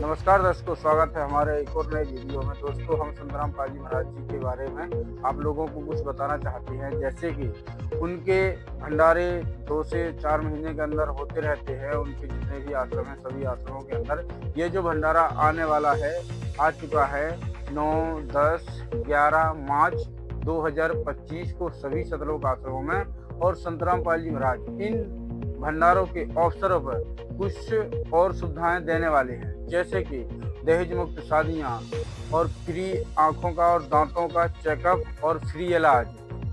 नमस्कार दर्शकों, स्वागत है हमारे एक और नए वीडियो में। दोस्तों, हम संतराम पाल जी महाराज जी के बारे में आप लोगों को कुछ बताना चाहते हैं। जैसे कि उनके भंडारे 2 से 4 महीने के अंदर होते रहते हैं। उनके जितने भी आश्रम हैं, सभी आश्रमों के अंदर ये जो भंडारा आने वाला है, आ चुका है 9, 10, 11 मार्च 2025 को सभी सतलोक आश्रमों में। और संतराम पाल जी महाराज इन भंडारों के अवसरों पर कुछ और सुविधाएं देने वाले हैं, जैसे कि दहेज मुक्त शादियां और फ्री आंखों का और दांतों का चेकअप और फ्री इलाज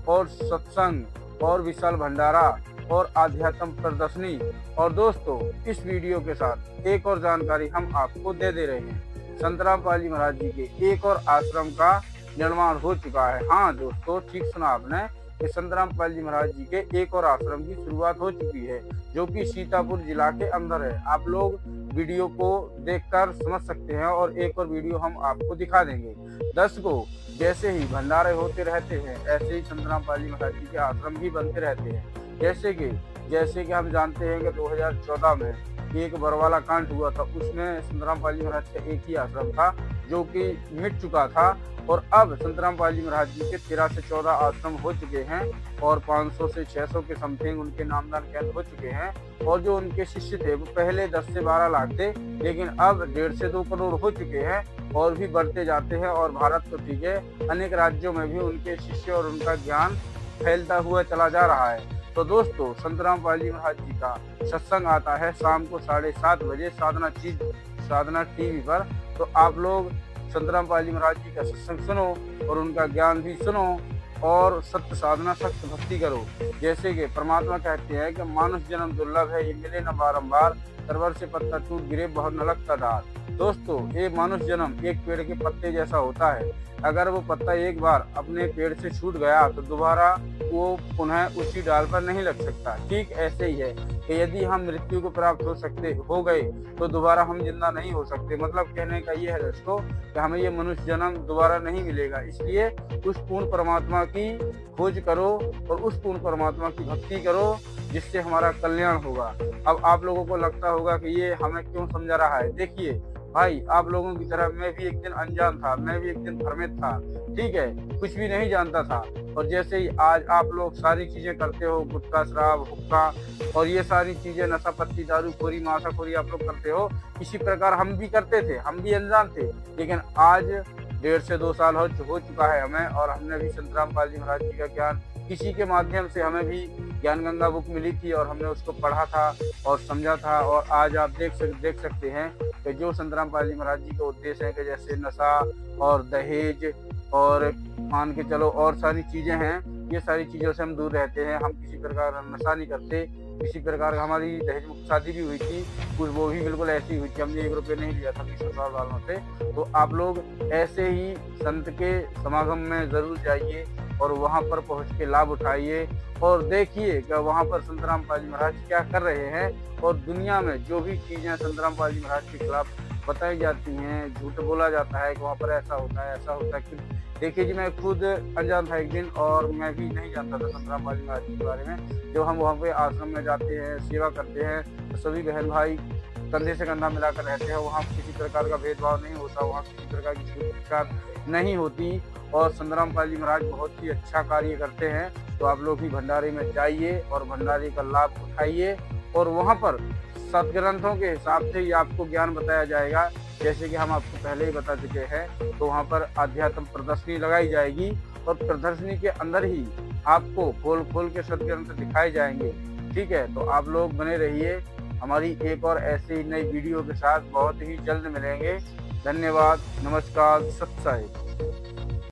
और सत्संग और विशाल भंडारा और आध्यात्म प्रदर्शनी। और दोस्तों, इस वीडियो के साथ एक और जानकारी हम आपको दे रहे हैं। संतराम पाल जी महाराज जी के एक और आश्रम का निर्माण हो चुका है। हाँ दोस्तों, ठीक सुना आपने कि संतराम पाल जी महाराज जी के एक और आश्रम की शुरुआत हो चुकी है, जो कि सीतापुर जिला के अंदर है। आप लोग वीडियो को देखकर समझ सकते हैं और एक और वीडियो हम आपको दिखा देंगे। दर्शकों, जैसे ही भंडारे होते रहते हैं, ऐसे ही संतराम पाल जी महाराज जी के आश्रम भी बनते रहते हैं। जैसे कि हम जानते हैं कि 2014 में एक बरवाला कांड हुआ था, उसमें संतराम पाल जी महाराज का एक ही आश्रम था जो कि मिट चुका था। और अब संतराम पाल जी महाराज जी के 13 से 14 आश्रम हो चुके हैं और 500 से 600 के समथिंग उनके नामदान केंद्र हो चुके हैं। और जो उनके शिष्य थे वो पहले 10 से 12 लाख थे, लेकिन अब 1.5 से 2 करोड़ हो चुके हैं और भी बढ़ते जाते हैं। और भारत तो ठीक है, अनेक राज्यों में भी उनके शिष्य और उनका ज्ञान फैलता हुआ चला जा रहा है। तो दोस्तों, संतराम पाल जी महाराज जी का सत्संग आता है शाम को 7:30 बजे साधना टीवी पर। तो आप लोग संतराम पाल जी महाराज जी का सत्संग सुनो और उनका ज्ञान भी सुनो और सत्य साधना, सत्य भक्ति करो। जैसे कि परमात्मा कहते हैं कि मानुष जन्म दुर्लभ है, ये मिले न बारंबार, तरवर से पत्ता टूट गिरे बहुत न लगता डार। दोस्तों, ये मानुष जन्म एक पेड़ के पत्ते जैसा होता है। अगर वो पत्ता एक बार अपने पेड़ से छूट गया तो दोबारा वो पुनः उसी डाल पर नहीं लग सकता। ठीक ऐसे ही है कि यदि हम मृत्यु को प्राप्त हो गए तो दोबारा हम जिंदा नहीं हो सकते। मतलब कहने का ये है दोस्तों कि हमें ये मनुष्य जन्म दोबारा नहीं मिलेगा। इसलिए उस पूर्ण परमात्मा की खोज करो और उस पूर्ण परमात्मा की भक्ति करो, जिससे हमारा कल्याण होगा। अब आप लोगों को लगता होगा कि ये हमें क्यों समझा रहा है। देखिए भाई, आप लोगों की तरह मैं भी एक दिन अनजान था, मैं भी एक दिन भ्रमित था, ठीक है, कुछ भी नहीं जानता था। और जैसे ही आज आप लोग सारी चीजें करते हो, गुटखा, शराब, हुक्का और ये सारी चीजें, नशा पत्ती, दारूखोरी, माशाखोरी आप लोग करते हो, इसी प्रकार हम भी करते थे, हम भी अनजान थे। लेकिन आज 1.5 से 2 साल हो चुका है हमें, और हमने भी संतराम पाल जी महाराज जी का ज्ञान किसी के माध्यम से, हमें भी ज्ञान गंगा बुक मिली थी और हमने उसको पढ़ा था और समझा था। और आज आप देख सकते हैं कि जो संतराम पाल जी महाराज जी का उद्देश्य है कि जैसे नशा और दहेज और मान के चलो और सारी चीजें हैं, ये सारी चीजों से हम दूर रहते हैं। हम किसी प्रकार का नशा नहीं करते। किसी प्रकार का, हमारी दहेज मुक्त शादी भी हुई थी, कुछ वो भी बिल्कुल ऐसी हुई थी, हमने 1 रुपये नहीं लिया था 20,000 वालों से। तो आप लोग ऐसे ही संत के समागम में जरूर जाइए और वहां पर पहुंच के लाभ उठाइए और देखिए कि वहां पर संतराम पाल जी महाराज क्या कर रहे हैं। और दुनिया में जो भी चीजें संतराम पाल जी महाराज के खिलाफ बताई जाती हैं, झूठ बोला जाता है कि वहाँ पर ऐसा होता है, ऐसा होता है। देखिए जी, मैं खुद अनजान था एक दिन और मैं भी नहीं जानता था संतराम पाल जी महाराज के बारे में। जब हम वहाँ पे आश्रम में जाते हैं, सेवा करते हैं, तो सभी बहन भाई कंधे से कंधा मिलाकर रहते हैं। वहाँ किसी प्रकार का भेदभाव नहीं होता, वहाँ किसी प्रकार की शिकायत नहीं होती। और संतराम पाल जी महाराज बहुत ही अच्छा कार्य करते हैं। तो आप लोग भी भंडारे में जाइए और भंडारे का लाभ उठाइए। और वहाँ पर सदग्रंथों के हिसाब से ही आपको ज्ञान बताया जाएगा, जैसे कि हम आपको पहले ही बता चुके हैं। तो वहाँ पर आध्यात्म प्रदर्शनी लगाई जाएगी और प्रदर्शनी के अंदर ही आपको खोल के सदग्रंथ दिखाए जाएंगे। ठीक है, तो आप लोग बने रहिए हमारी एक और ऐसी ही नई वीडियो के साथ। बहुत ही जल्द मिलेंगे। धन्यवाद, नमस्कार, सत साई।